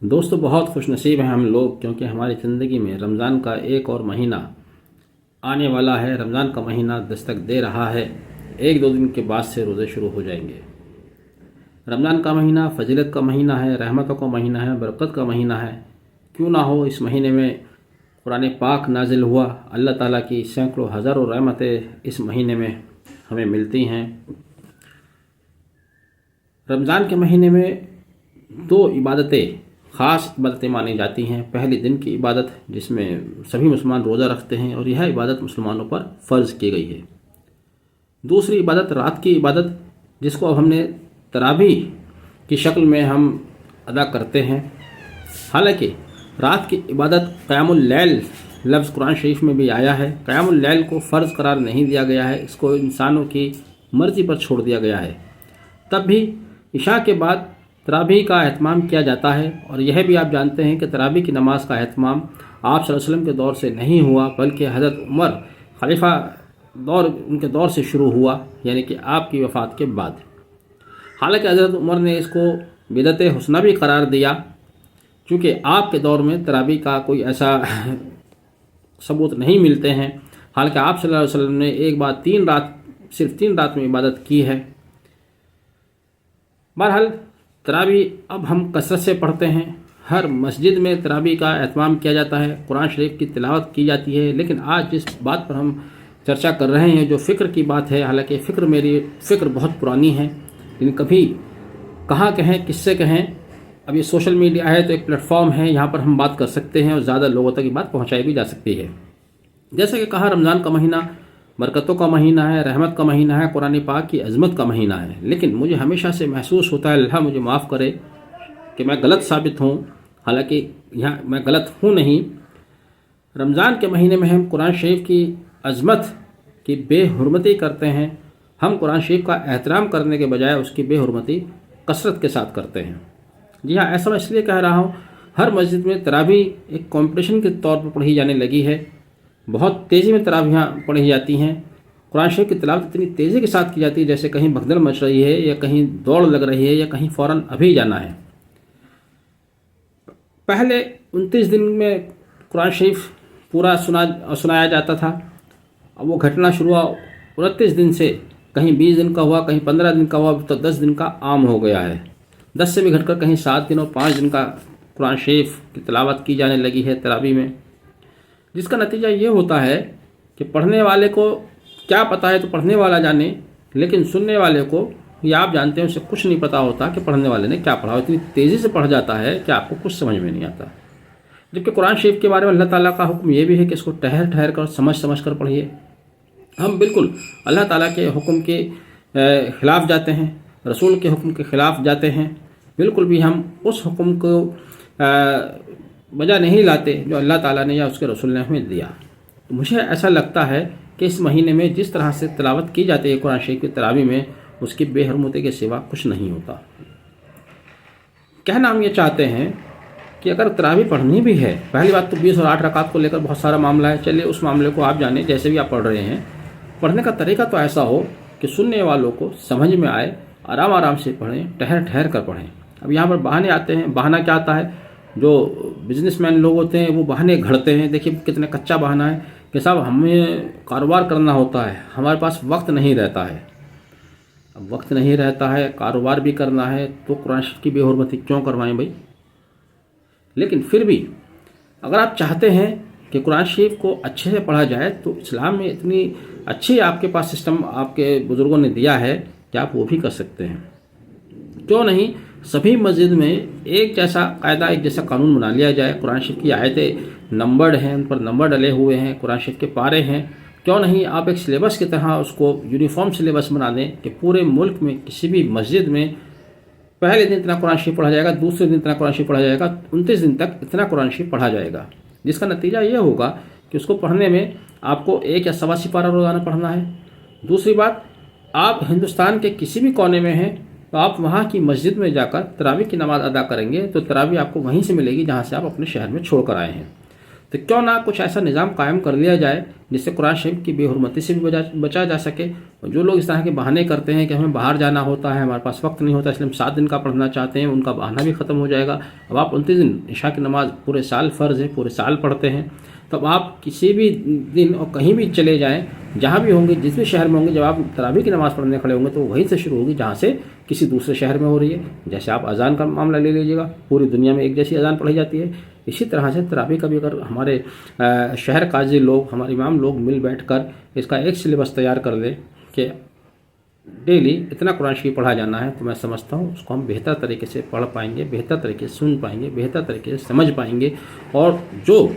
دوستو بہت خوش نصیب ہیں ہم لوگ، کیونکہ ہماری زندگی میں رمضان کا ایک اور مہینہ آنے والا ہے۔ رمضان کا مہینہ دستک دے رہا ہے، ایک دو دن کے بعد سے روزے شروع ہو جائیں گے۔ رمضان کا مہینہ فضیلت کا مہینہ ہے، رحمتوں کا مہینہ ہے، برکت کا مہینہ ہے۔ کیوں نہ ہو اس مہینے میں قرآن پاک نازل ہوا۔ اللہ تعالیٰ کی سینکڑوں ہزاروں رحمتیں اس مہینے میں ہمیں ملتی ہیں۔ رمضان کے مہینے میں دو عبادتیں، خاص عبادتیں مانی جاتی ہیں۔ پہلی دن کی عبادت جس میں سبھی مسلمان روزہ رکھتے ہیں اور یہ عبادت مسلمانوں پر فرض کی گئی ہے۔ دوسری عبادت رات کی عبادت، جس کو اب ہم نے تراویح کی شکل میں ہم ادا کرتے ہیں۔ حالانکہ رات کی عبادت قیام اللیل لفظ قرآن شریف میں بھی آیا ہے۔ قیام اللیل کو فرض قرار نہیں دیا گیا ہے، اس کو انسانوں کی مرضی پر چھوڑ دیا گیا ہے۔ تب بھی عشاء کے بعد تراویح کا اہتمام کیا جاتا ہے، اور یہ بھی آپ جانتے ہیں کہ تراویح کی نماز کا اہتمام آپ صلی اللہ علیہ وسلم کے دور سے نہیں ہوا، بلکہ حضرت عمر خلیفہ ان کے دور سے شروع ہوا، یعنی کہ آپ کی وفات کے بعد۔ حالانکہ حضرت عمر نے اس کو بدعت حسنہ بھی قرار دیا، چونکہ آپ کے دور میں تراویح کا کوئی ایسا ثبوت نہیں ملتے ہیں۔ حالانکہ آپ صلی اللہ علیہ وسلم نے ایک بار صرف تین رات میں عبادت کی ہے۔ بہرحال تراویح اب ہم کثرت سے پڑھتے ہیں، ہر مسجد میں تراویح کا اہتمام کیا جاتا ہے، قرآن شریف کی تلاوت کی جاتی ہے۔ لیکن آج جس بات پر ہم چرچا کر رہے ہیں جو فکر کی بات ہے، حالانکہ میری فکر بہت پرانی ہے، لیکن کبھی کہاں کہیں، کس سے کہیں۔ اب یہ سوشل میڈیا ہے تو ایک پلیٹ فارم ہے، یہاں پر ہم بات کر سکتے ہیں اور زیادہ لوگوں تک یہ بات پہنچائی بھی جا سکتی ہے۔ جیسا کہ کہا، رمضان کا مہینہ برکتوں کا مہینہ ہے، رحمت کا مہینہ ہے، قرآن پاک کی عظمت کا مہینہ ہے۔ لیکن مجھے ہمیشہ سے محسوس ہوتا ہے، اللہ مجھے معاف کرے کہ میں غلط ثابت ہوں، حالانکہ یہاں میں غلط ہوں نہیں۔ رمضان کے مہینے میں ہم قرآن شریف کی عظمت کی بے حرمتی کرتے ہیں۔ ہم قرآن شریف کا احترام کرنے کے بجائے اس کی بے حرمتی کثرت کے ساتھ کرتے ہیں۔ جی ہاں، ایسا میں اس لیے کہہ رہا ہوں، ہر مسجد میں تراویح ایک کمپٹیشن کے طور پر پڑھی جانے لگی ہے۔ بہت تیزی میں تراویحاں پڑھی جاتی ہیں۔ قرآن شریف کی تلاوت اتنی تیزی کے ساتھ کی جاتی ہے جیسے کہیں بھگدڑ مچ رہی ہے، یا کہیں دوڑ لگ رہی ہے، یا کہیں فوراً ابھی جانا ہے۔ پہلے 29 دن میں قرآن شریف پورا سنایا جاتا تھا، اب وہ گھٹنا شروع ہوا 29 دن سے، کہیں 20 دن کا ہوا، کہیں 15 دن کا ہوا، تو 10 دن کا عام ہو گیا ہے۔ 10 سے بھی گھٹ کر کہیں 7 دن اور 5 دن کا قرآن شریف کی تلاوت کی جانے لگی ہے تراویح میں، جس کا نتیجہ یہ ہوتا ہے کہ پڑھنے والے کو کیا پتہ ہے تو پڑھنے والا جانے، لیکن سننے والے کو یہ آپ جانتے ہیں اسے کچھ نہیں پتہ ہوتا کہ پڑھنے والے نے کیا پڑھا، اتنی تیزی سے پڑھ جاتا ہے کہ آپ کو کچھ سمجھ میں نہیں آتا۔ جبکہ قرآن شریف کے بارے میں اللہ تعالیٰ کا حکم یہ بھی ہے کہ اس کو ٹھہر کر سمجھ کر پڑھیے۔ ہم بالکل اللہ تعالیٰ کے حکم کے خلاف جاتے ہیں، رسول کے حکم کے خلاف جاتے ہیں، بالکل بھی ہم اس حکم کو بجا نہیں لاتے جو اللہ تعالیٰ نے یا اس کے رسول نے ہمیں دیا۔ تو مجھے ایسا لگتا ہے کہ اس مہینے میں جس طرح سے تلاوت کی جاتی ہے قرآن شریف کی تراویح میں، اس کی بے حرمتی کے سوا کچھ نہیں ہوتا۔ کہنا ہم یہ چاہتے ہیں کہ اگر تراویح پڑھنی بھی ہے، پہلی بات تو 20 اور 8 رکعات کو لے کر بہت سارا معاملہ ہے، چلیے اس معاملے کو آپ جانیں، جیسے بھی آپ پڑھ رہے ہیں، پڑھنے کا طریقہ تو ایسا ہو کہ سننے والوں کو سمجھ میں آئے، آرام سے پڑھیں، ٹھہر کر پڑھیں۔ اب یہاں پر بہانے آتے ہیں۔ بہانہ کیا آتا ہے؟ جو بزنس مین لوگ ہوتے ہیں وہ بہانے گھڑتے ہیں۔ دیکھیے کتنے کچا بہانہ ہے کہ صاحب ہمیں کاروبار کرنا ہوتا ہے، ہمارے پاس وقت نہیں رہتا ہے۔ اب وقت نہیں رہتا ہے، کاروبار بھی کرنا ہے، تو قرآن شریف کی بے حرمتی کیوں کروائیں بھائی؟ لیکن پھر بھی اگر آپ چاہتے ہیں کہ قرآن شریف کو اچھے سے پڑھا جائے تو اسلام میں اتنی اچھی آپ کے پاس سسٹم آپ کے بزرگوں نے دیا ہے کہ آپ وہ بھی کر سکتے ہیں۔ کیوں نہیں سبھی مسجد میں ایک جیسا قاعدہ، ایک جیسا قانون بنا لیا جائے؟ قرآن شریف کی آیتیں نمبرڈ ہیں، ان پر نمبر ڈلے ہوئے ہیں، قرآن شریف کے پارے ہیں۔ کیوں نہیں آپ ایک سلیبس کی طرح اس کو یونیفارم سلیبس بنا دیں کہ پورے ملک میں کسی بھی مسجد میں پہلے دن اتنا قرآن شریف پڑھا جائے گا، دوسرے دن اتنا قرآن شریف پڑھا جائے گا، 29 دن تک اتنا قرآن شریف پڑھا جائے گا، جس کا نتیجہ یہ ہوگا کہ اس کو پڑھنے میں آپ کو 1 یا سوا سپارہ روزانہ پڑھنا ہے۔ دوسری بات، آپ ہندوستان کے کسی بھی کونے میں ہیں تو آپ وہاں کی مسجد میں جا کر تراویح کی نماز ادا کریں گے تو تراویح آپ کو وہیں سے ملے گی جہاں سے آپ اپنے شہر میں چھوڑ کر آئے ہیں۔ تو کیوں نہ کچھ ایسا نظام قائم کر لیا جائے جس سے قرآن شریف کی بے حرمتی سے بھی بچا جا سکے. اور جو لوگ اس طرح کے بہانے کرتے ہیں کہ ہمیں باہر جانا ہوتا ہے، ہمارے پاس وقت نہیں ہوتا اس لیے ہم 7 دن کا پڑھنا چاہتے ہیں، ان کا بہانہ بھی ختم ہو جائے گا. اب آپ 29 دن عشاء کی نماز پورے سال فرض ہے، پورے سال پڑھتے ہیں، تب آپ کسی بھی دن اور کہیں بھی چلے جائیں، جہاں بھی ہوں گے، جس بھی شہر میں ہوں گے، جب آپ تراویح کی نماز پڑھنے کھڑے ہوں گے تو وہیں سے شروع ہوگی جہاں سے کسی دوسرے شہر میں ہو رہی ہے. جیسے آپ اذان کا معاملہ لے لیجیے گا، پوری دنیا میں ایک جیسی اذان پڑھی جاتی ہے، اسی طرح سے تراویح کا بھی اگر ہمارے شہر قاضی لوگ، ہمارے امام لوگ مل بیٹھ کر اس کا ایک سلیبس تیار کر لیں کہ ڈیلی اتنا قرآن شریف پڑھا جانا ہے، تو میں سمجھتا ہوں اس کو ہم بہتر طریقے سے پڑھ پائیں گے، بہتر طریقے سے سن پائیں گے، بہتر طریقے سے سمجھ پائیں گے، اور جو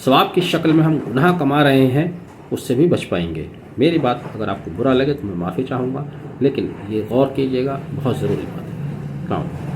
ثواب کی شکل میں ہم گناہ کما رہے ہیں اس سے بھی بچ پائیں گے. میری بات اگر آپ کو برا لگے تو میں معافی چاہوں گا، لیکن یہ غور کیجیے گا، بہت ضروری بات ہے.